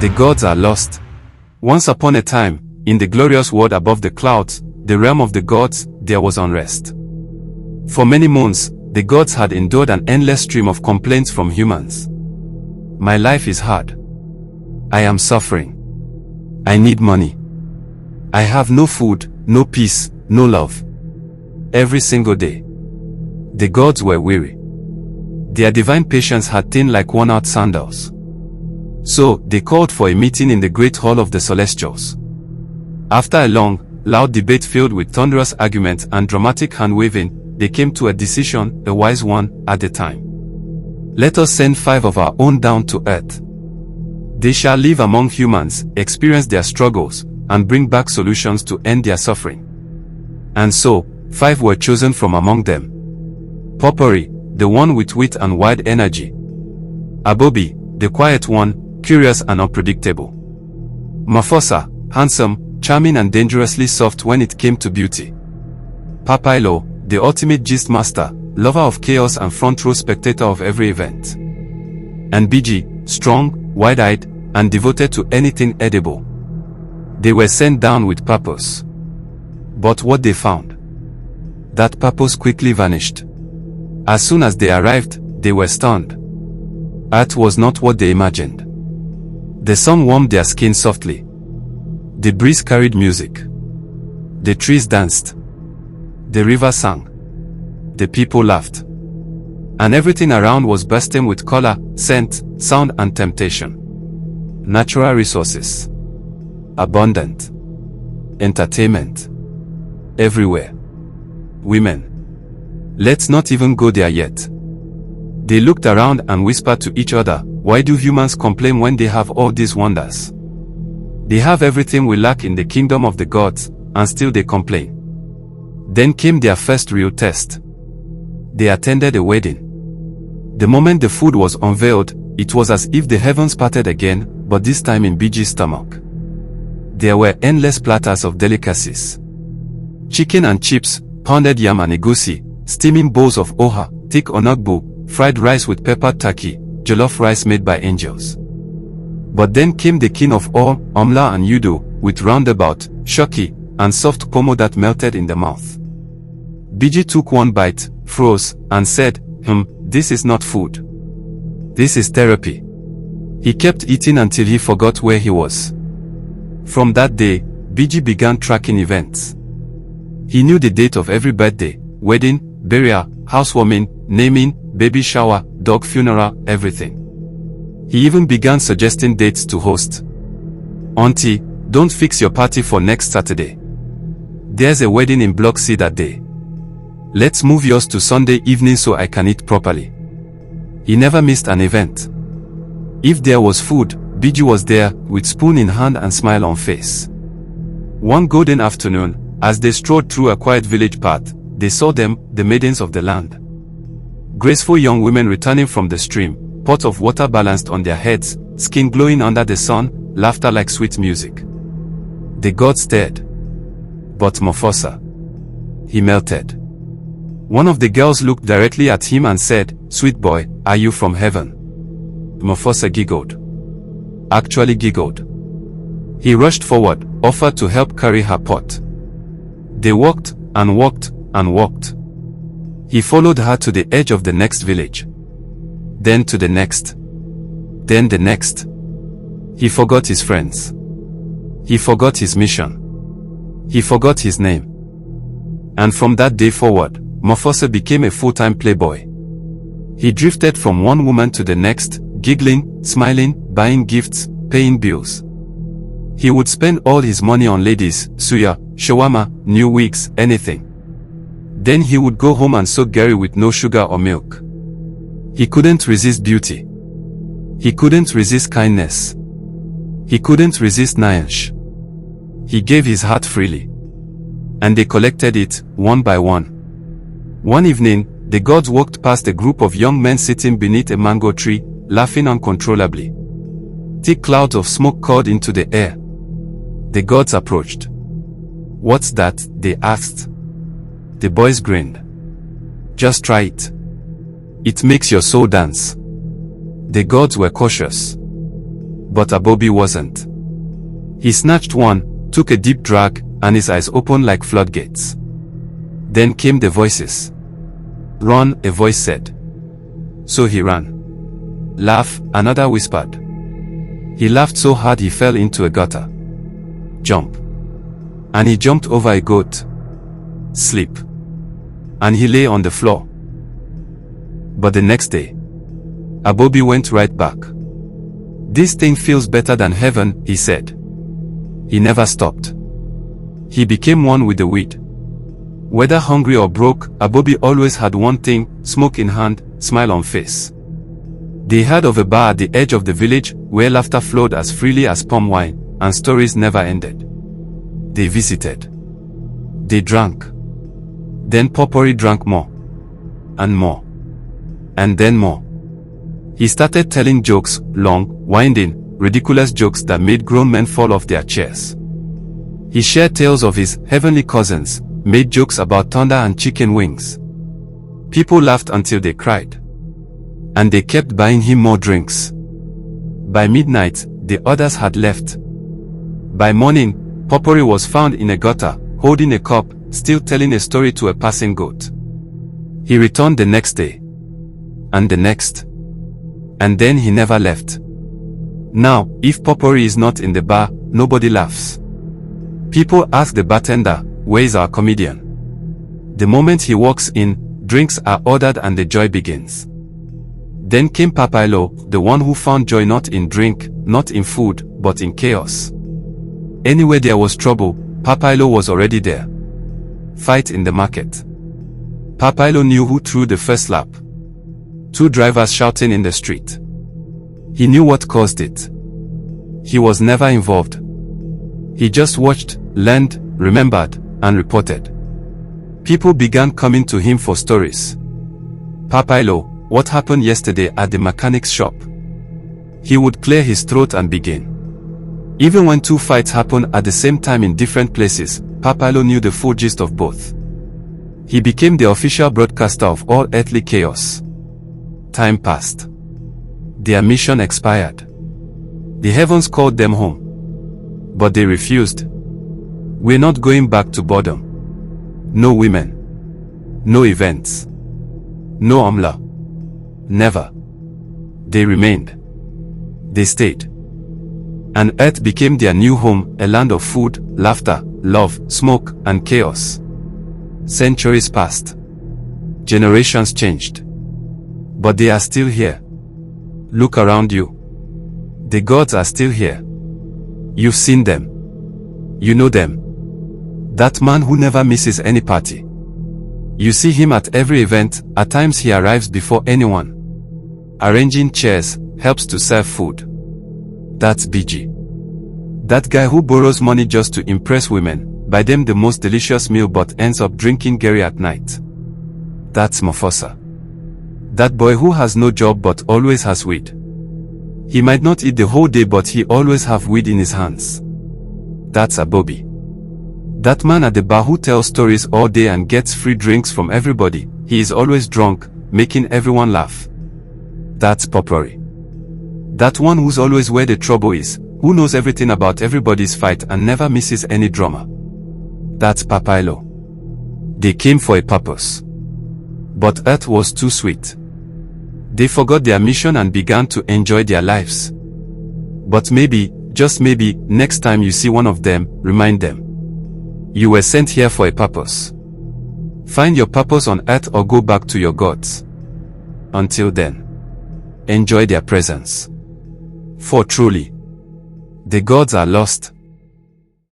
The gods are lost. Once upon a time, in the glorious world above the clouds, the realm of the gods, there was unrest. For many moons, the gods had endured an endless stream of complaints from humans. My life is hard. I am suffering. I need money. I have no food, no peace, no love. Every single day. The gods were weary. Their divine patience had thinned like worn-out sandals. So, they called for a meeting in the great hall of the celestials. After a long, loud debate filled with thunderous arguments and dramatic hand-waving, they came to a decision, a wise one, at the time. Let us send 5 of our own down to earth. They shall live among humans, experience their struggles, and bring back solutions to end their suffering. And so, 5 were chosen from among them. Popori, the one with wit and wide energy. Abobi, the quiet one, curious and unpredictable. Mufasa, handsome, charming and dangerously soft when it came to beauty. Papailo, the ultimate gist master, lover of chaos and front row spectator of every event. And Biji, strong, wide-eyed, and devoted to anything edible. They were sent down with purpose. But what they found? That purpose quickly vanished. As soon as they arrived, they were stunned. Earth was not what they imagined. The sun warmed their skin softly. The breeze carried music. The trees danced. The river sang. The people laughed. And everything around was bursting with color, scent, sound and temptation. Natural resources. Abundant. Entertainment. Everywhere. Women. Let's not even go there yet. They looked around and whispered to each other, why do humans complain when they have all these wonders? They have everything we lack in the kingdom of the gods, and still they complain. Then came their first real test. They attended a wedding. The moment the food was unveiled, it was as if the heavens parted again, but this time in Biji's stomach. There were endless platters of delicacies. Chicken and chips, pounded yam and egusi, steaming bowls of oha, thick onagbu, fried rice with peppered turkey, jollof rice made by angels. But then came the king of all, omla and yudo, with roundabout, shoki, and soft komo that melted in the mouth. Biji took one bite, froze, and said, this is not food. This is therapy. He kept eating until he forgot where he was. From that day, Biji began tracking events. He knew the date of every birthday, wedding, burial, housewarming, naming, baby shower, dog funeral, everything. He even began suggesting dates to host. Auntie, don't fix your party for next Saturday. There's a wedding in Block C that day. Let's move yours to Sunday evening so I can eat properly. He never missed an event. If there was food, Biji was there, with spoon in hand and smile on face. One golden afternoon, as they strolled through a quiet village path, they saw them, the maidens of the land. Graceful young women returning from the stream, pots of water balanced on their heads, skin glowing under the sun, laughter like sweet music. The god stared. But Mufasa. He melted. One of the girls looked directly at him and said, "Sweet boy, are you from heaven?" Mufasa giggled. Actually giggled. He rushed forward, offered to help carry her pot. They walked, and walked, and walked. He followed her to the edge of the next village. Then to the next. Then the next. He forgot his friends. He forgot his mission. He forgot his name. And from that day forward, Mufasa became a full-time playboy. He drifted from one woman to the next, giggling, smiling, buying gifts, paying bills. He would spend all his money on ladies, suya, shawarma, new wigs, anything. Then he would go home and soak Gary with no sugar or milk. He couldn't resist beauty. He couldn't resist kindness. He couldn't resist Nyansh. He gave his heart freely. And they collected it, one by one. One evening, the gods walked past a group of young men sitting beneath a mango tree, laughing uncontrollably. Thick clouds of smoke curled into the air. The gods approached. "What's that?" they asked. The boys grinned. "Just try it. It makes your soul dance." The gods were cautious. But Abobi wasn't. He snatched one, took a deep drag, and his eyes opened like floodgates. Then came the voices. "Run," a voice said. So he ran. "Laugh," another whispered. He laughed so hard he fell into a gutter. "Jump." And he jumped over a goat. "Sleep." And he lay on the floor. But the next day, Abobi went right back. "This thing feels better than heaven," he said. He never stopped. He became one with the weed. Whether hungry or broke, Abobi always had one thing: smoke in hand, smile on face. They heard of a bar at the edge of the village where laughter flowed as freely as palm wine, and stories never ended. They visited. They drank. Then Popori drank more. And more. And then more. He started telling jokes, long, winding, ridiculous jokes that made grown men fall off their chairs. He shared tales of his heavenly cousins, made jokes about thunder and chicken wings. People laughed until they cried. And they kept buying him more drinks. By midnight, the others had left. By morning, Popori was found in a gutter, holding a cup, still telling a story to a passing goat. He returned the next day. And the next. And then he never left. Now, if Popori is not in the bar, nobody laughs. People ask the bartender, "Where is our comedian?" The moment he walks in, drinks are ordered and the joy begins. Then came Papailo, the one who found joy not in drink, not in food, but in chaos. Anywhere there was trouble, Papailo was already there. Fight in the market. Papailo knew who threw the first slap. Two drivers shouting in the street. He knew what caused it. He was never involved. He just watched, learned, remembered, and reported. People began coming to him for stories. "Papailo, what happened yesterday at the mechanic's shop?" He would clear his throat and begin. Even when two fights happened at the same time in different places, Papailo knew the full gist of both. He became the official broadcaster of all earthly chaos. Time passed. Their mission expired. The heavens called them home. But they refused. "We're not going back to boredom. No women. No events. No Amla. Never." They remained. They stayed. And Earth became their new home, a land of food, laughter, love, smoke, and chaos. Centuries passed. Generations changed. But they are still here. Look around you. The gods are still here. You've seen them. You know them. That man who never misses any party. You see him at every event. At times he arrives before anyone. Arranging chairs, helps to serve food. That's BG. That guy who borrows money just to impress women, buy them the most delicious meal but ends up drinking Gary at night. That's Mofosa. That boy who has no job but always has weed. He might not eat the whole day but he always have weed in his hands. That's Abobi. That man at the bar who tells stories all day and gets free drinks from everybody. He is always drunk, making everyone laugh. That's Popori. That one who's always where the trouble is, who knows everything about everybody's fight and never misses any drama. That's Papailo. They came for a purpose. But Earth was too sweet. They forgot their mission and began to enjoy their lives. But maybe, just maybe, next time you see one of them, remind them. You were sent here for a purpose. Find your purpose on Earth or go back to your gods. Until then, enjoy their presence. For truly, the gods are lost.